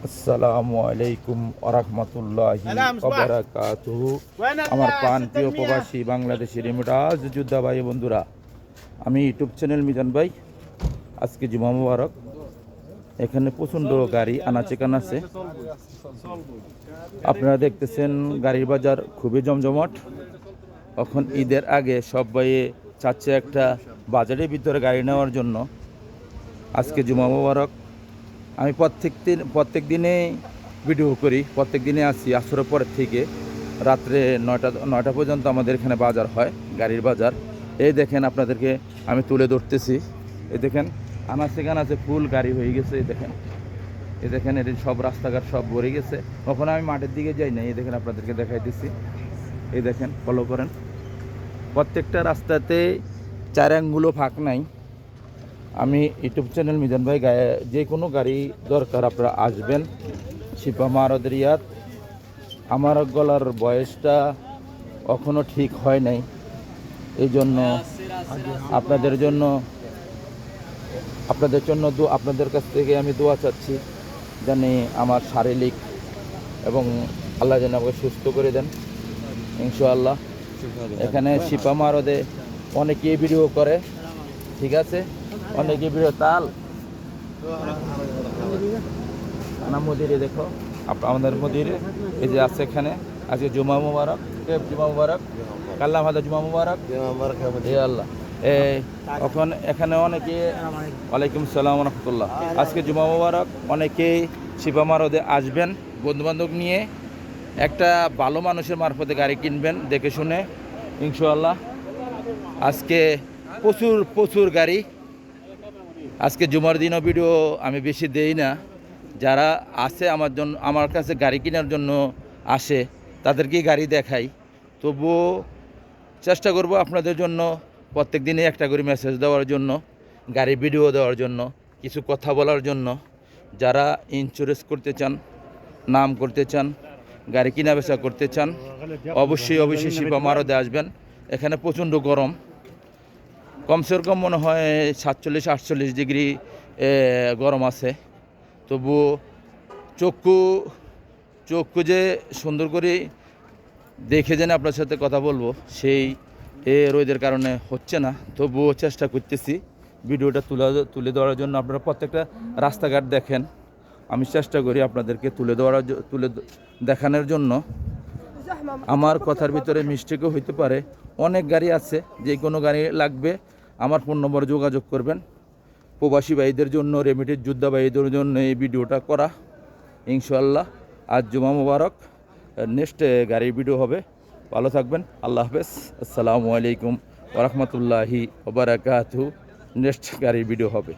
আসসালামু আলাইকুম ওরহমতুল্লাহি ওবারাকাতুহু। আমার প্রিয় প্রবাসী বাংলাদেশি রিমোটাজ যোদ্ধা ভাই বন্ধুরা, আমি ইউটিউব চ্যানেল মিজান ভাই। আজকে জুমা মুবারক। এখানে প্রচণ্ড গাড়ি আনাচে কানাচে, আপনারা দেখতেছেন গাড়ির বাজার খুবই জমজমাট। এখন ঈদের আগে সবাই চাচ্ছে একটা বাজারের ভিতরে গাড়ি নেওয়ার জন্য। আজকে জুমা মুবারক। আমি প্রত্যেক দিনে ভিডিও করি, প্রত্যেক দিনে আসি আসরের পরের থেকে রাত্রে 9টা পর্যন্ত আমাদের এখানে বাজার হয়, গাড়ির বাজার। এই দেখেন, আপনাদেরকে আমি তুলে ধরতেছি। এই দেখেন আনাচে কানাচে ফুল গাড়ি হয়ে গেছে। এই দেখেন এটি সব রাস্তাঘাট সব ভরে গেছে। কখনো আমি মাঠের দিকে যাই না। এই দেখেন আপনাদেরকে দেখাইতেছি। এই দেখেন, ফলো করেন। প্রত্যেকটা রাস্তাতে 4 আঙ্গুলও ফাঁক নাই। আমি ইউটিউব চ্যানেল মিজান ভাই, যে কোনো গাড়ি দরকার আপনারা আসবেন। শিপা মারদরিয়াত। আমার গলার বয়সটা এখনও ঠিক হয় নাই, এই জন্য আপনাদের আপনাদের কাছ থেকে আমি দোয়া চাচ্ছি, জানি আমার শারীরিক এবং আল্লাহ যেন আমাকে সুস্থ করে দেন ইনশাআল্লাহ। এখানে শিপা মারদে অনেকেই ভিডিও করে, ঠিক আছে, অনেকে ভিডিও তাল না মদিরে। দেখো আমাদের মদিরে এই যে আছে এখানে। আজকে জুমা মুবারক, জুমা মুবারক, কাল্লাম হাদা জুমা মুবারক আল্লাহ। এখন এখানে অনেকে, ওয়ালাইকুম সালাম রহমতুল্লাহ। আজকে জুমা মুবারক। অনেকেই শিপা মারদে আসবেন বন্ধুবান্ধব নিয়ে, একটা ভালো মানুষের মারফতে গাড়ি কিনবেন দেখে শুনে ইনশাআল্লাহ। আজকে প্রচুর গাড়ি। আজকে জুমার দিনও ভিডিও আমি বেশি দেই না। যারা আসে আমার কাছে গাড়ি কেনার জন্য আসে, তাদেরকেই গাড়ি দেখাই। তবুও চেষ্টা করব আপনাদের জন্য প্রত্যেক দিনে একটা করে মেসেজ দেওয়ার জন্য, গাড়ি ভিডিও দেওয়ার জন্য, কিছু কথা বলার জন্য। যারা ইন্স্যুরেন্স করতে চান, নাম করতে চান, গাড়ি কিনা বেচা করতে চান, অবশ্যই শিপা মারদে আসবেন। এখানে প্রচণ্ড গরম, কমসে কম মনে হয় 47-48 ডিগ্রি গরম আছে। তবুও চক্ষু যে সুন্দর করে দেখে যেন আপনার সাথে কথা বলবো, সেই রোদের কারণে হচ্ছে না। তবুও চেষ্টা করতেছি ভিডিওটা তুলে দেওয়ার জন্য। আপনারা প্রত্যেকটা রাস্তাঘাট দেখেন, আমি চেষ্টা করি আপনাদেরকে তুলে দেখানোর জন্য। আমার কথার ভিতরে মিস্টেকও হইতে পারে। অনেক গাড়ি আছে, যে কোনো গাড়ি লাগবে আমার ফোন নম্বরে যোগাযোগ করবেন। প্রবাসী ভাইদের জন্য, রেমিটেড যোদ্ধা ভাইদের জন্য এই ভিডিওটা করা ইনশাআল্লাহ। আজ জুমা মুবারক, নেক্সট গাড়ির ভিডিও হবে। ভালো থাকবেন, আল্লাহ হাফেজ, আসসালামু আলাইকুম ওরহমতুল্লাহি ওবারাকাতুহু। নেক্সট গাড়ির ভিডিও হবে।